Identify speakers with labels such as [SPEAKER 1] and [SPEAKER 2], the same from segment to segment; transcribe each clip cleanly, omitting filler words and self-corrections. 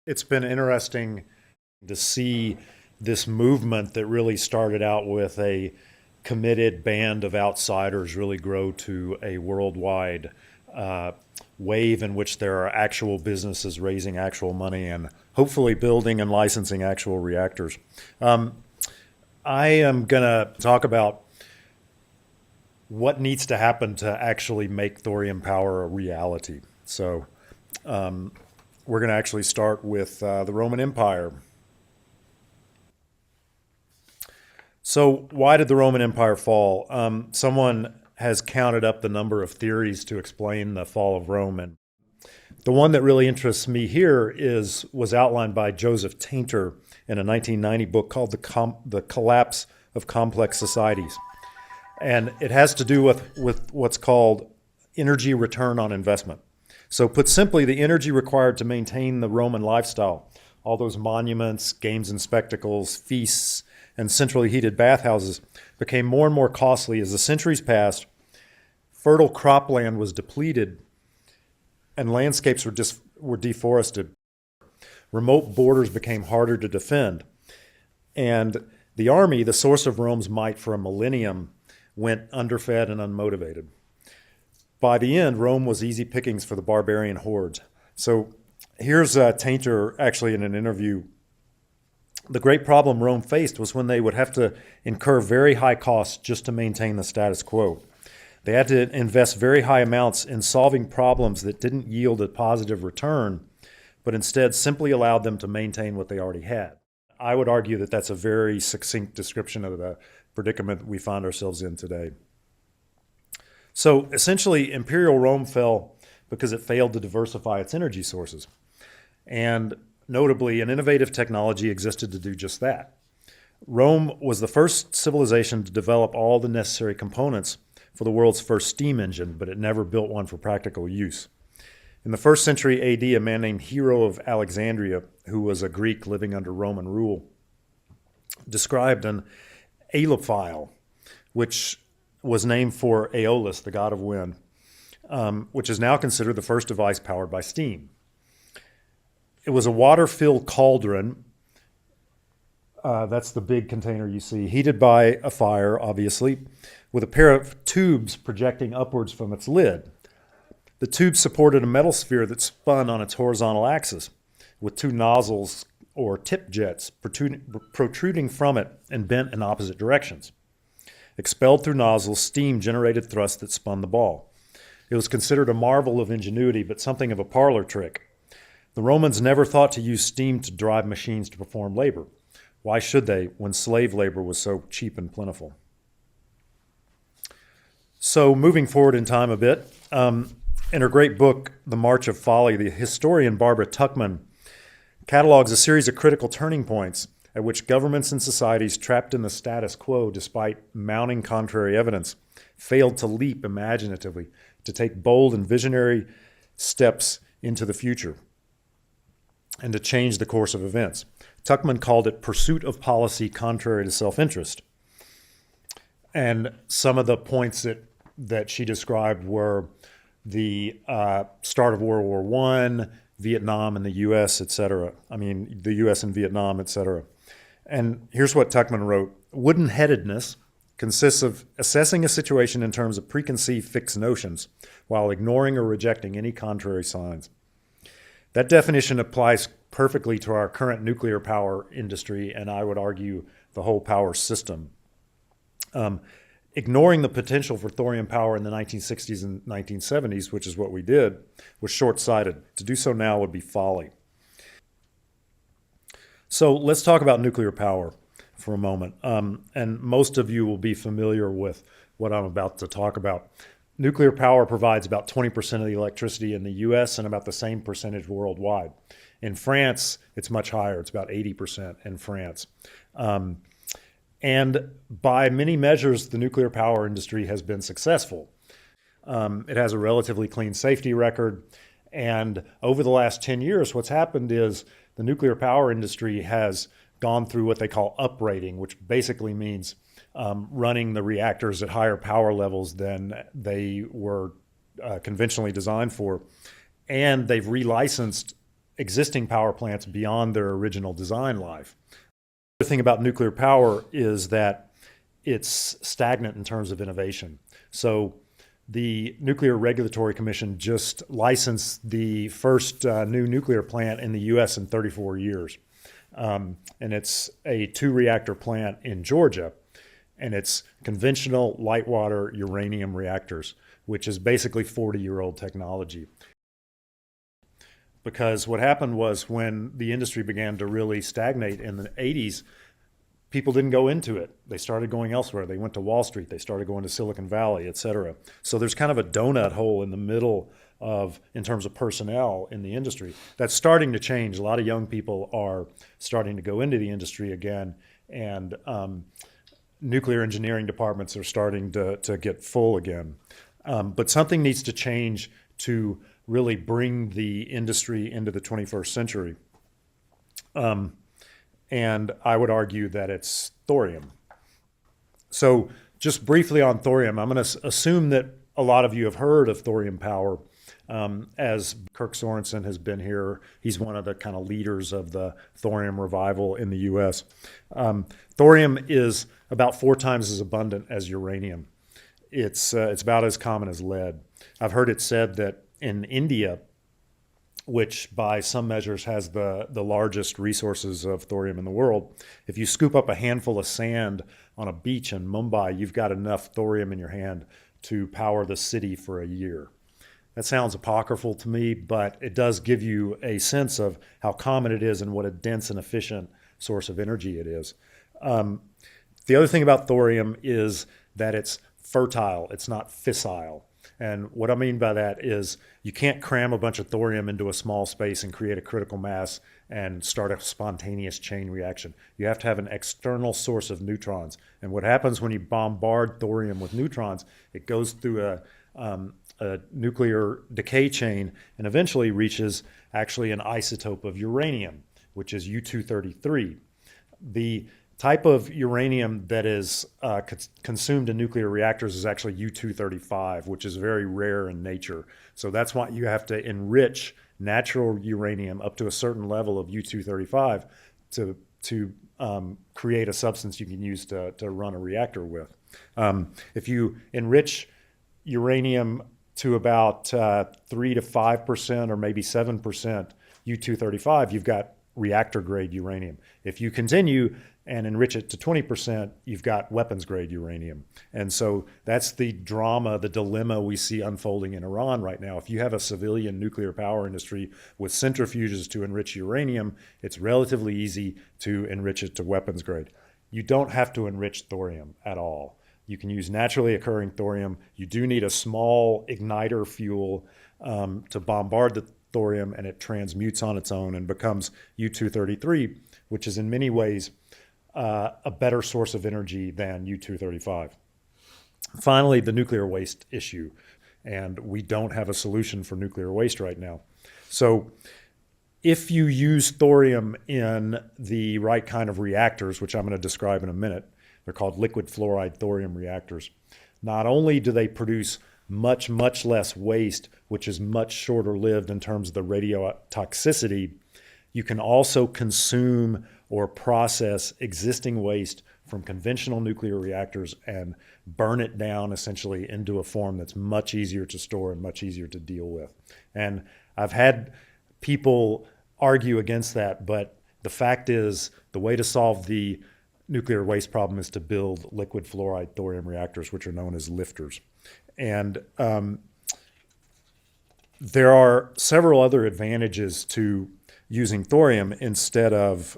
[SPEAKER 1] It's been interesting to see this movement that really started out with a committed band of outsiders really grow to a worldwide uh, wave in which there are actual businesses raising actual money and hopefully building and licensing actual reactors. Um, I am going to talk about what needs to happen to actually make thorium power a reality. So we're going to actually start with the Roman Empire. So, why did the Roman Empire fall? Someone has counted up the number of theories to explain the fall of Rome, and the one that really interests me here was outlined by Joseph Tainter in a 1990 book called "The Collapse of Complex Societies," and it has to do with what's called energy return on investment. So, put simply, the energy required to maintain the Roman lifestyle, all those monuments, games and spectacles, feasts, and centrally heated bathhouses, became more and more costly as the centuries passed. Fertile cropland was depleted, and landscapes were deforested. Remote borders became harder to defend, and the army, the source of Rome's might for a millennium, went underfed and unmotivated. By the end, Rome was easy pickings for the barbarian hordes. So here's Tainter actually in an interview. The great problem Rome faced was when they would have to incur very high costs just to maintain the status quo. They had to invest very high amounts in solving problems that didn't yield a positive return, but instead simply allowed them to maintain what they already had. I would argue that that's a very succinct description of the predicament we find ourselves in today. So essentially, Imperial Rome fell because it failed to diversify its energy sources. And notably, an innovative technology existed to do just that. Rome was the first civilization to develop all the necessary components for the world's first steam engine, but it never built one for practical use. In the first century AD, a man named Hero of Alexandria, who was a Greek living under Roman rule, described an alophile, which was named for Aeolus, the god of wind, which is now considered the first device powered by steam. It was a water-filled cauldron. That's the big container you see, heated by a fire, obviously, with a pair of tubes projecting upwards from its lid. The tubes supported a metal sphere that spun on its horizontal axis, with two nozzles or tip jets protruding from it and bent in opposite directions. Expelled through nozzles, steam generated thrust that spun the ball. It was considered a marvel of ingenuity, but something of a parlor trick. The Romans never thought to use steam to drive machines to perform labor. Why should they, when slave labor was so cheap and plentiful? So, moving forward in time a bit, in her great book, The March of Folly, the historian Barbara Tuchman catalogs a series of critical turning points at which governments and societies trapped in the status quo despite mounting contrary evidence failed to leap imaginatively, to take bold and visionary steps into the future and to change the course of events. Tuchman called it pursuit of policy contrary to self-interest. And some of the points that she described were the start of World War I, Vietnam and the U.S., etc. I mean, the U.S. and Vietnam, etc. And here's what Tuchman wrote. Wooden-headedness consists of assessing a situation in terms of preconceived fixed notions while ignoring or rejecting any contrary signs. That definition applies perfectly to our current nuclear power industry, and I would argue the whole power system. Ignoring the potential for thorium power in the 1960s and 1970s, which is what we did, was short-sighted. To do so now would be folly. So let's talk about nuclear power for a moment. And most of you will be familiar with what I'm about to talk about. Nuclear power provides about 20% of the electricity in the U.S. and about the same percentage worldwide. In France, it's much higher. It's about 80% in France. And by many measures, the nuclear power industry has been successful. It has a relatively clean safety record. And over the last 10 years, what's happened is the nuclear power industry has gone through what they call uprating, which basically means running the reactors at higher power levels than they were conventionally designed for. And they've relicensed existing power plants beyond their original design life. The thing about nuclear power is that it's stagnant in terms of innovation. So the Nuclear Regulatory Commission just licensed the first new nuclear plant in the US in 34 years. And it's a 2-reactor plant in Georgia. And it's conventional light water uranium reactors, which is basically 40-year-old technology. Because what happened was when the industry began to really stagnate in the 80s, people didn't go into it. They started going elsewhere. They went to Wall Street. They started going to Silicon Valley, et cetera. So there's kind of a donut hole in the middle in terms of personnel in the industry. That's starting to change. A lot of young people are starting to go into the industry again, and nuclear engineering departments are starting to get full again. But something needs to change to really bring the industry into the 21st century. And I would argue that it's thorium. So just briefly on thorium, I'm going to assume that a lot of you have heard of thorium power. As Kirk Sorensen has been here, he's one of the kind of leaders of the thorium revival in the US. Thorium is about 4 times as abundant as uranium. It's about as common as lead. I've heard it said that in India, which by some measures has the largest resources of thorium in the world, if you scoop up a handful of sand on a beach in Mumbai, you've got enough thorium in your hand to power the city for a year. That sounds apocryphal to me, but it does give you a sense of how common it is and what a dense and efficient source of energy it is. The other thing about thorium is that it's fertile, it's not fissile. And what I mean by that is you can't cram a bunch of thorium into a small space and create a critical mass and start a spontaneous chain reaction. You have to have an external source of neutrons. And what happens when you bombard thorium with neutrons, it goes through a nuclear decay chain and eventually reaches actually an isotope of uranium, which is U-233. The type of uranium that is consumed in nuclear reactors is actually U-235, which is very rare in nature. So that's why you have to enrich natural uranium up to a certain level of U-235 to create a substance you can use to run a reactor with. If you enrich uranium to about 3 to 5% or maybe 7% U-235, you've got reactor-grade uranium. If you continue and enrich it to 20%, you've got weapons-grade uranium. And so that's the drama, the dilemma we see unfolding in Iran right now. If you have a civilian nuclear power industry with centrifuges to enrich uranium, it's relatively easy to enrich it to weapons-grade. You don't have to enrich thorium at all. You can use naturally occurring thorium. You do need a small igniter fuel to bombard the thorium, and it transmutes on its own and becomes U-233, which is in many ways a better source of energy than U-235. Finally, the nuclear waste issue, and we don't have a solution for nuclear waste right now. So if you use thorium in the right kind of reactors, which I'm going to describe in a minute, they're called liquid fluoride thorium reactors. Not only do they produce much, much less waste, which is much shorter lived in terms of the radiotoxicity, you can also consume or process existing waste from conventional nuclear reactors and burn it down essentially into a form that's much easier to store and much easier to deal with. And I've had people argue against that, but the fact is the way to solve the nuclear waste problem is to build liquid fluoride thorium reactors, which are known as lifters. And there are several other advantages to using thorium instead of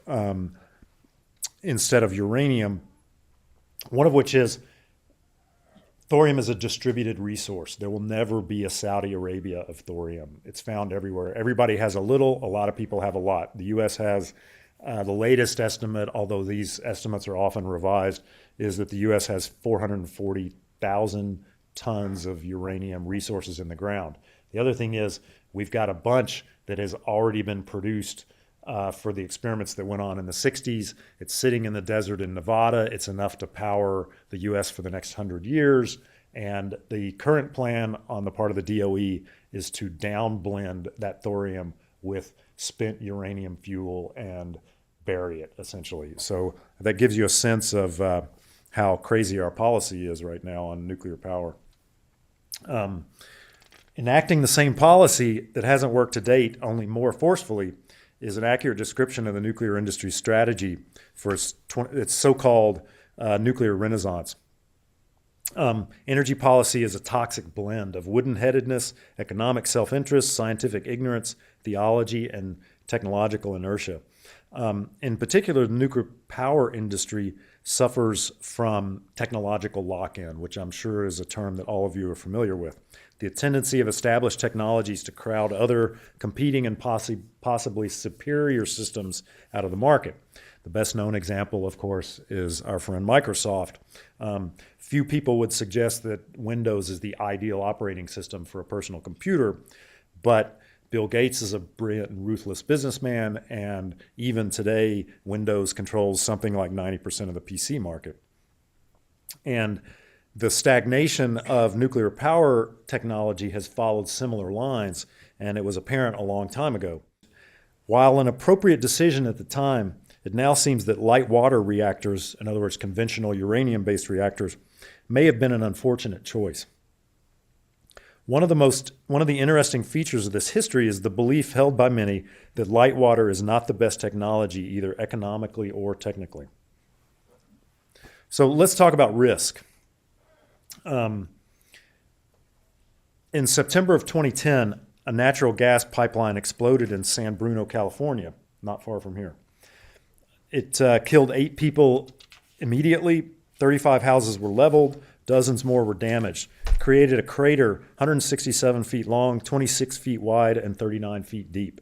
[SPEAKER 1] uranium, one of which is thorium is a distributed resource. There will never be a Saudi Arabia of thorium. It's found everywhere. Everybody has a little, a lot of people have a lot. The US has the latest estimate, although these estimates are often revised, is that the US has 440,000 tons of uranium resources in the ground. The other thing is we've got a bunch that has already been produced for the experiments that went on in the 60s. It's sitting in the desert in Nevada. It's enough to power the US for the next 100 years. And the current plan on the part of the DOE is to downblend that thorium with spent uranium fuel and bury it, essentially. So that gives you a sense of how crazy our policy is right now on nuclear power. Enacting the same policy that hasn't worked to date, only more forcefully, is an accurate description of the nuclear industry's strategy for its so-called nuclear renaissance. Energy policy is a toxic blend of wooden-headedness, economic self-interest, scientific ignorance, theology, and technological inertia. In particular, the nuclear power industry suffers from technological lock-in, which I'm sure is a term that all of you are familiar with. The tendency of established technologies to crowd other competing and possibly superior systems out of the market. The best known example, of course, is our friend Microsoft. Few people would suggest that Windows is the ideal operating system for a personal computer, but Bill Gates is a brilliant and ruthless businessman, and even today, Windows controls something like 90% of the PC market. And the stagnation of nuclear power technology has followed similar lines, and it was apparent a long time ago. While an appropriate decision at the time, it now seems that light water reactors, in other words, conventional uranium-based reactors, may have been an unfortunate choice. One of the interesting features of this history is the belief held by many that light water is not the best technology, either economically or technically. So let's talk about risk. In September of 2010, a natural gas pipeline exploded in San Bruno, California, not far from here. It killed 8 people immediately, 35 houses were leveled, dozens more were damaged. Created a crater 167 feet long, 26 feet wide, and 39 feet deep.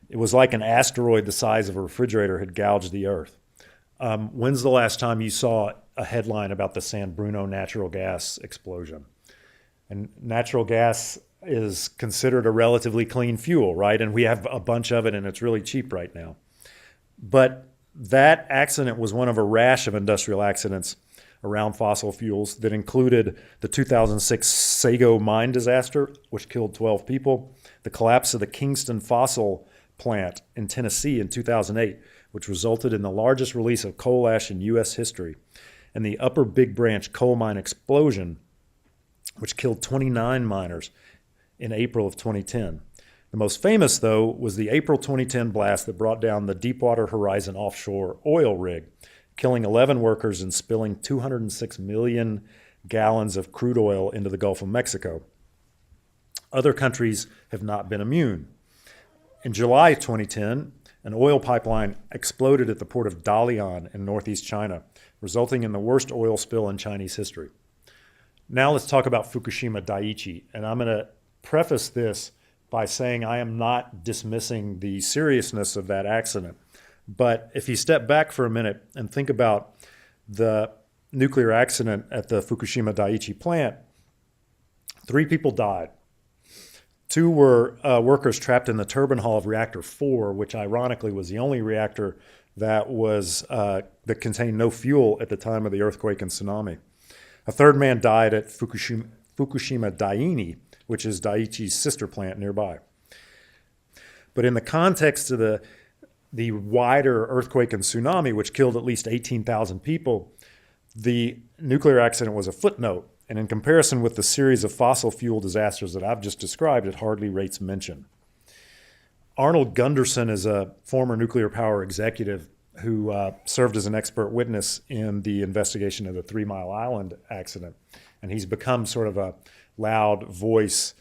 [SPEAKER 1] It was like an asteroid the size of a refrigerator had gouged the earth. When's the last time you saw a headline about the San Bruno natural gas explosion? And natural gas is considered a relatively clean fuel, right? And we have a bunch of it, and it's really cheap right now. But that accident was one of a rash of industrial accidents around fossil fuels that included the 2006 Sago mine disaster, which killed 12 people, the collapse of the Kingston fossil plant in Tennessee in 2008, which resulted in the largest release of coal ash in U.S. history, and the Upper Big Branch coal mine explosion, which killed 29 miners in April of 2010. The most famous, though, was the April 2010 blast that brought down the Deepwater Horizon offshore oil rig, killing 11 workers and spilling 206 million gallons of crude oil into the Gulf of Mexico. Other countries have not been immune. In July 2010, an oil pipeline exploded at the port of Dalian in northeast China, resulting in the worst oil spill in Chinese history. Now let's talk about Fukushima Daiichi, and I'm going to preface this by saying I am not dismissing the seriousness of that accident. But if you step back for a minute and think about the nuclear accident at the Fukushima Daiichi plant, 3 people died. 2 were workers trapped in the turbine hall of reactor 4, which ironically was the only reactor that contained no fuel at the time of the earthquake and tsunami. A 3rd man died at Fukushima Daiichi, which is Daiichi's sister plant nearby. But in the context of the wider earthquake and tsunami, which killed at least 18,000 people, the nuclear accident was a footnote. And in comparison with the series of fossil fuel disasters that I've just described, it hardly rates mention. Arnold Gunderson is a former nuclear power executive who served as an expert witness in the investigation of the 3 Mile Island accident. And he's become sort of a loud voice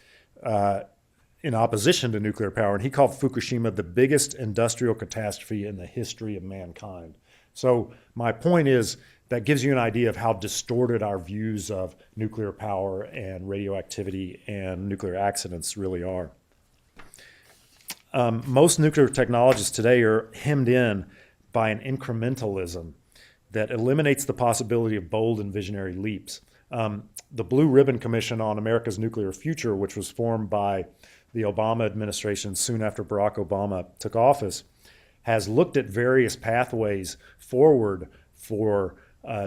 [SPEAKER 1] in opposition to nuclear power. And he called Fukushima the biggest industrial catastrophe in the history of mankind. So my point is that gives you an idea of how distorted our views of nuclear power and radioactivity and nuclear accidents really are. Most nuclear technologists today are hemmed in by an incrementalism that eliminates the possibility of bold and visionary leaps. The Blue Ribbon Commission on America's Nuclear Future, which was formed by the Obama administration soon after Barack Obama took office, has looked at various pathways forward for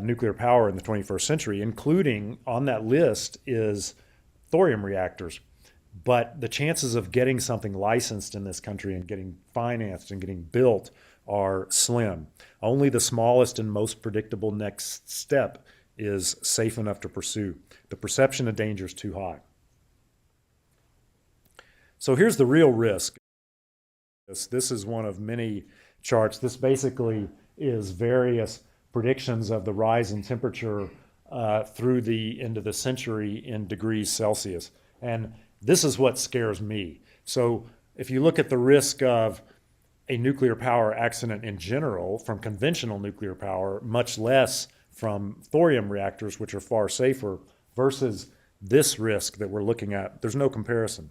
[SPEAKER 1] nuclear power in the 21st century, including on that list is thorium reactors. but the chances of getting something licensed in this country and getting financed and getting built are slim. Only the smallest and most predictable next step is safe enough to pursue. The perception of danger is too high. So here's the real risk. This is one of many charts. This basically is various predictions of the rise in temperature through the end of the century in degrees Celsius. And this is what scares me. So if you look at the risk of a nuclear power accident in general from conventional nuclear power, much less from thorium reactors, which are far safer, versus this risk that we're looking at, there's no comparison.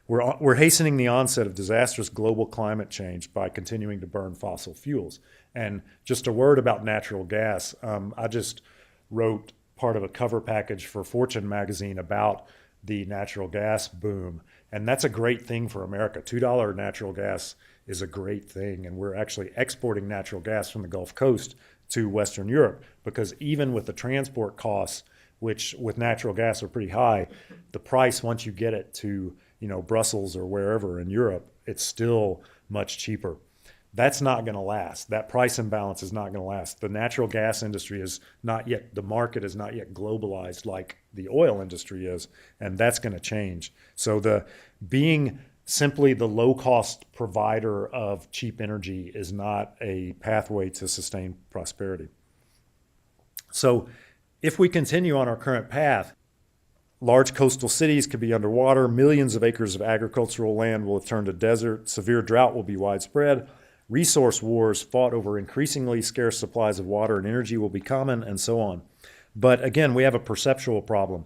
[SPEAKER 1] We're hastening the onset of disastrous global climate change by continuing to burn fossil fuels. And just a word about natural gas. I just wrote part of a cover package for Fortune magazine about the natural gas boom. And that's a great thing for America. $2 natural gas is a great thing. And we're actually exporting natural gas from the Gulf Coast to Western Europe, because even with the transport costs, which with natural gas are pretty high, the price once you get it to Brussels or wherever in Europe, it's still much cheaper. That's not going to last. That price imbalance is not going to last. The natural gas industry is not yet, the market is not yet globalized like the oil industry is, and that's going to change. So being simply the low-cost provider of cheap energy is not a pathway to sustained prosperity. So if we continue on our current path, large coastal cities could be underwater, millions of acres of agricultural land will have turned to desert, severe drought will be widespread, resource wars fought over increasingly scarce supplies of water and energy will be common, and so on. But again, we have a perceptual problem.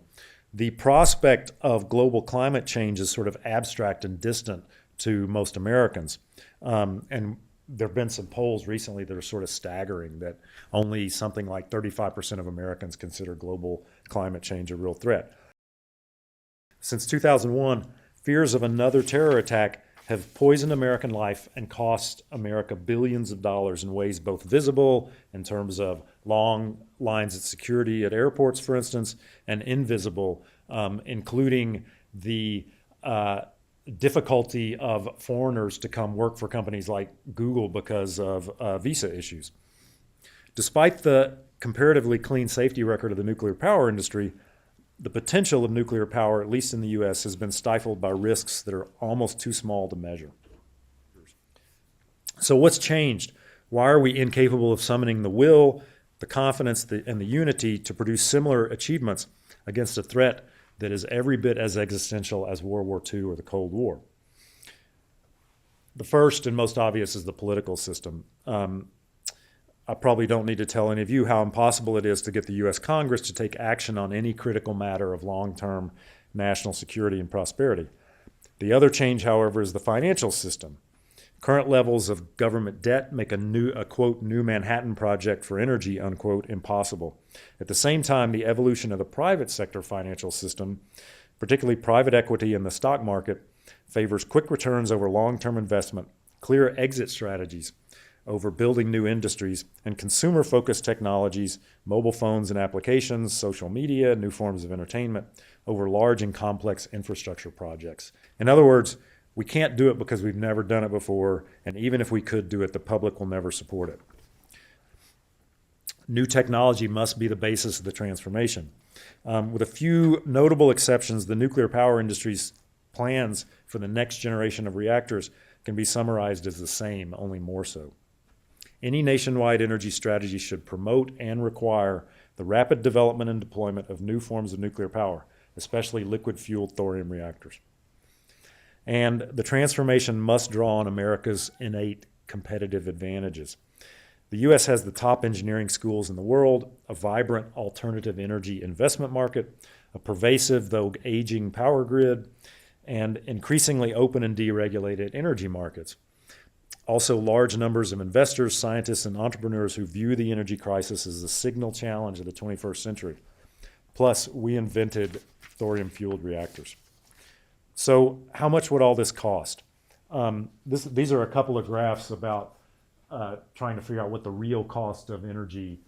[SPEAKER 1] The prospect of global climate change is sort of abstract and distant to most Americans. And there have been some polls recently that are sort of staggering, that only something like 35% of Americans consider global climate change a real threat. Since 2001, fears of another terror attack have poisoned American life and cost America billions of dollars in ways both visible, in terms of long lines of security at airports, for instance, and invisible, including the difficulty of foreigners to come work for companies like Google because of visa issues. Despite the comparatively clean safety record of the nuclear power industry, the potential of nuclear power, at least in the U.S., has been stifled by risks that are almost too small to measure. So what's changed? Why are we incapable of summoning the will, the confidence, and the unity to produce similar achievements against a threat that is every bit as existential as World War II or the Cold War? The first and most obvious is the political system. I probably don't need to tell any of you how impossible it is to get the U.S. Congress to take action on any critical matter of long-term national security and prosperity. The other change, however, is the financial system. Current levels of government debt make a quote, new Manhattan project for energy, unquote, impossible. At the same time, the evolution of the private sector financial system, particularly private equity in the stock market, favors quick returns over long-term investment, clear exit strategies over building new industries, and consumer-focused technologies, mobile phones and applications, social media, new forms of entertainment, over large and complex infrastructure projects. In other words, we can't do it because we've never done it before, and even if we could do it, the public will never support it. New technology must be the basis of the transformation. With a few notable exceptions, the nuclear power industry's plans for the next generation of reactors can be summarized as the same, only more so. Any nationwide energy strategy should promote and require the rapid development and deployment of new forms of nuclear power, especially liquid-fueled thorium reactors. And the transformation must draw on America's innate competitive advantages. The U.S. has the top engineering schools in the world, a vibrant alternative energy investment market, a pervasive, though aging, power grid, and increasingly open and deregulated energy markets. Also, large numbers of investors, scientists, and entrepreneurs who view the energy crisis as the signal challenge of the 21st century. Plus, we invented thorium-fueled reactors. So how much would all this cost? These are a couple of graphs about trying to figure out what the real cost of energy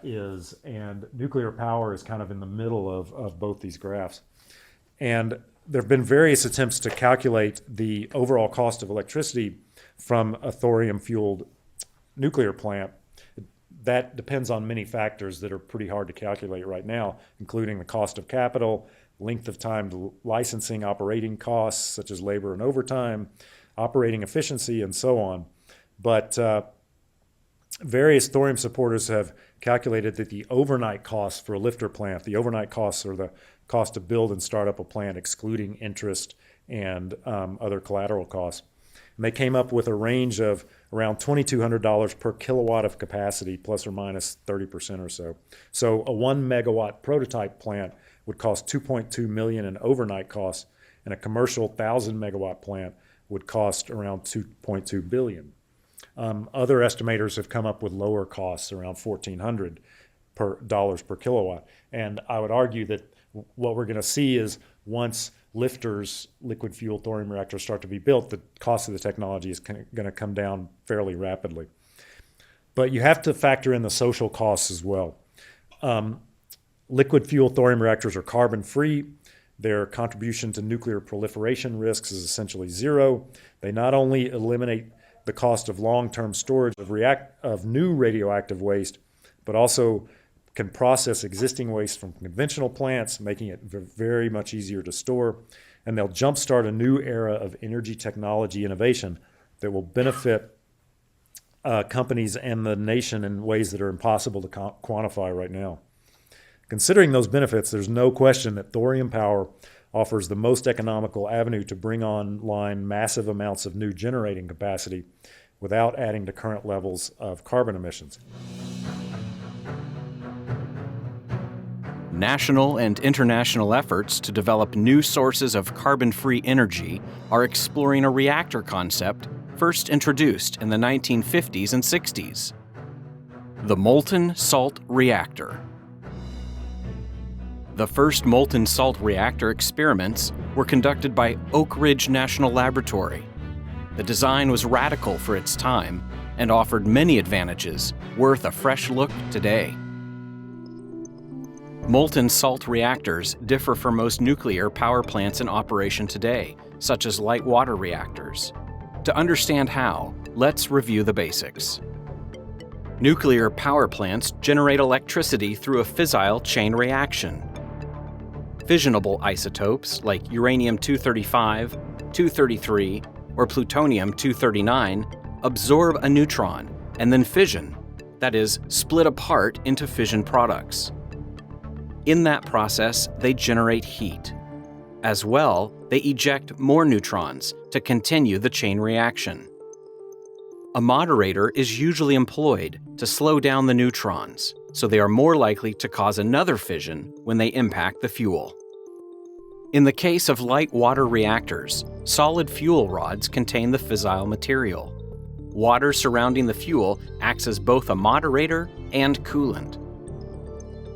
[SPEAKER 1] is, and nuclear power is kind of in the middle of both these graphs. And there have been various attempts to calculate the overall cost of electricity from a thorium-fueled nuclear plant. That depends on many factors that are pretty hard to calculate right now, including the cost of capital, length of time to licensing, operating costs such as labor and overtime, operating efficiency, and so on. But various thorium supporters have calculated that the overnight costs for a lifter plant, the overnight costs are the cost to build and start up a plant, excluding interest and other collateral costs. And they came up with a range of around $2,200 per kilowatt of capacity, plus or minus 30% or so. So a 1 megawatt prototype plant would cost $2.2 million in overnight costs, and a commercial 1,000 megawatt plant would cost around $2.2 billion. Other estimators have come up with lower costs, around $1,400 per kilowatt. And I would argue that what we're going to see is once lifters, liquid fuel thorium reactors start to be built, the cost of the technology is going to come down fairly rapidly. But you have to factor in the social costs as well. Liquid fuel thorium reactors are carbon-free. Their contribution to nuclear proliferation risks is essentially zero. They not only eliminate the cost of long-term storage of new radioactive waste, but also can process existing waste from conventional plants, making it very much easier to store. And they'll jumpstart a new era of energy technology innovation that will benefit companies and the nation in ways that are impossible to quantify right now. Considering those benefits, there's no question that thorium power offers the most economical avenue to bring online massive amounts of new generating capacity without adding to current levels of carbon emissions.
[SPEAKER 2] National and international efforts to develop new sources of carbon-free energy are exploring a reactor concept first introduced in the 1950s and 60s. The Molten Salt Reactor. The first molten salt reactor experiments were conducted by Oak Ridge National Laboratory. The design was radical for its time and offered many advantages worth a fresh look today. Molten salt reactors differ from most nuclear power plants in operation today, such as light water reactors. To understand how, let's review the basics. Nuclear power plants generate electricity through a fissile chain reaction. Fissionable isotopes like uranium-235, 233, or plutonium-239 absorb a neutron and then fission, that is, split apart into fission products. In that process, they generate heat. As well, they eject more neutrons to continue the chain reaction. A moderator is usually employed to slow down the neutrons, so they are more likely to cause another fission when they impact the fuel. In the case of light water reactors, solid fuel rods contain the fissile material. Water surrounding the fuel acts as both a moderator and coolant.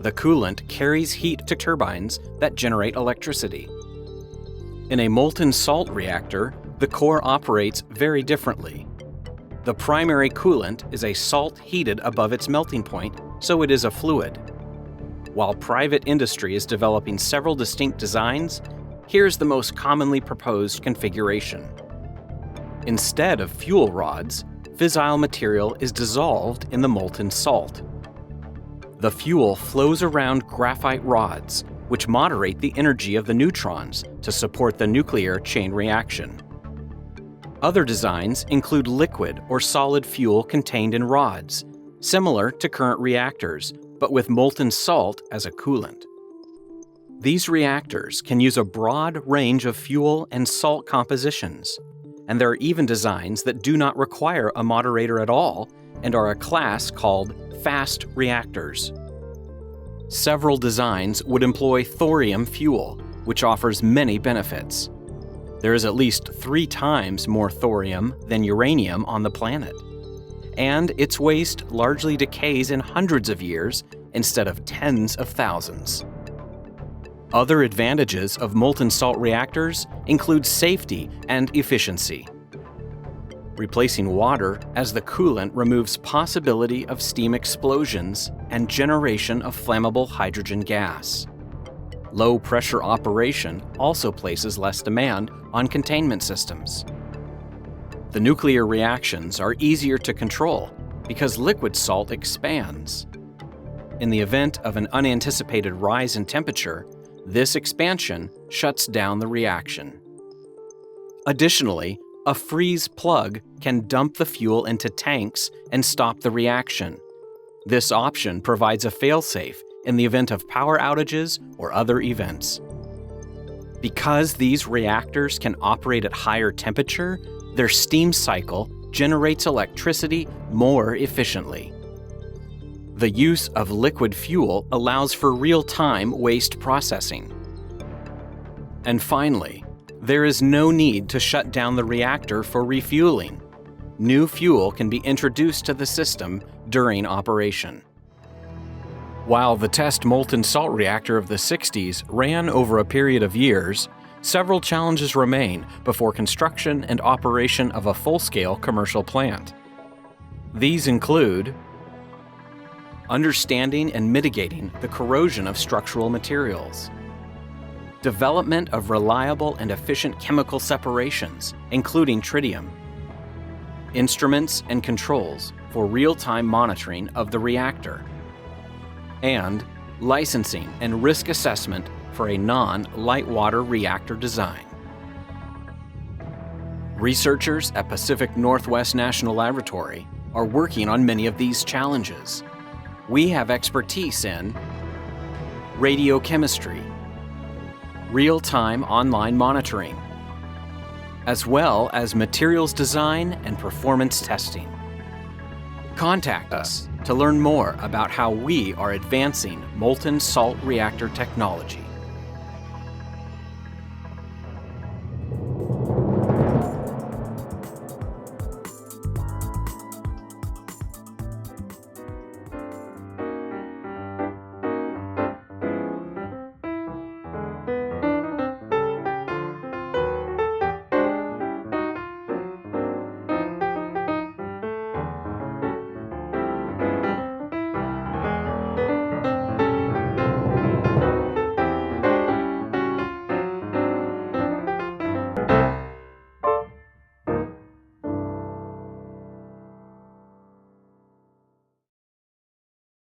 [SPEAKER 2] The coolant carries heat to turbines that generate electricity. In a molten salt reactor, the core operates very differently. The primary coolant is a salt heated above its melting point, so it is a fluid. While private industry is developing several distinct designs, here's the most commonly proposed configuration. Instead of fuel rods, fissile material is dissolved in the molten salt. The fuel flows around graphite rods, which moderate the energy of the neutrons to support the nuclear chain reaction. Other designs include liquid or solid fuel contained in rods, similar to current reactors, but with molten salt as a coolant. These reactors can use a broad range of fuel and salt compositions, and there are even designs that do not require a moderator at all and are a class called fast reactors. Several designs would employ thorium fuel, which offers many benefits. There is at least 3 times more thorium than uranium on the planet, and its waste largely decays in hundreds of years instead of tens of thousands. Other advantages of molten salt reactors include safety and efficiency. Replacing water as the coolant removes possibility of steam explosions and generation of flammable hydrogen gas. Low pressure operation also places less demand on containment systems. The nuclear reactions are easier to control because liquid salt expands. In the event of an unanticipated rise in temperature, this expansion shuts down the reaction. Additionally, a freeze plug can dump the fuel into tanks and stop the reaction. This option provides a failsafe in the event of power outages or other events. Because these reactors can operate at higher temperature, their steam cycle generates electricity more efficiently. The use of liquid fuel allows for real-time waste processing. And finally, there is no need to shut down the reactor for refueling. New fuel can be introduced to the system during operation. While the test molten salt reactor of the 60s ran over a period of years, several challenges remain before construction and operation of a full-scale commercial plant. These include understanding and mitigating the corrosion of structural materials, development of reliable and efficient chemical separations, including tritium, instruments and controls for real-time monitoring of the reactor, and licensing and risk assessment for a non-light water reactor design. Researchers at Pacific Northwest National Laboratory are working on many of these challenges. We have expertise in radiochemistry, real-time online monitoring, as well as materials design and performance testing. Contact us to learn more about how we are advancing molten salt reactor technology.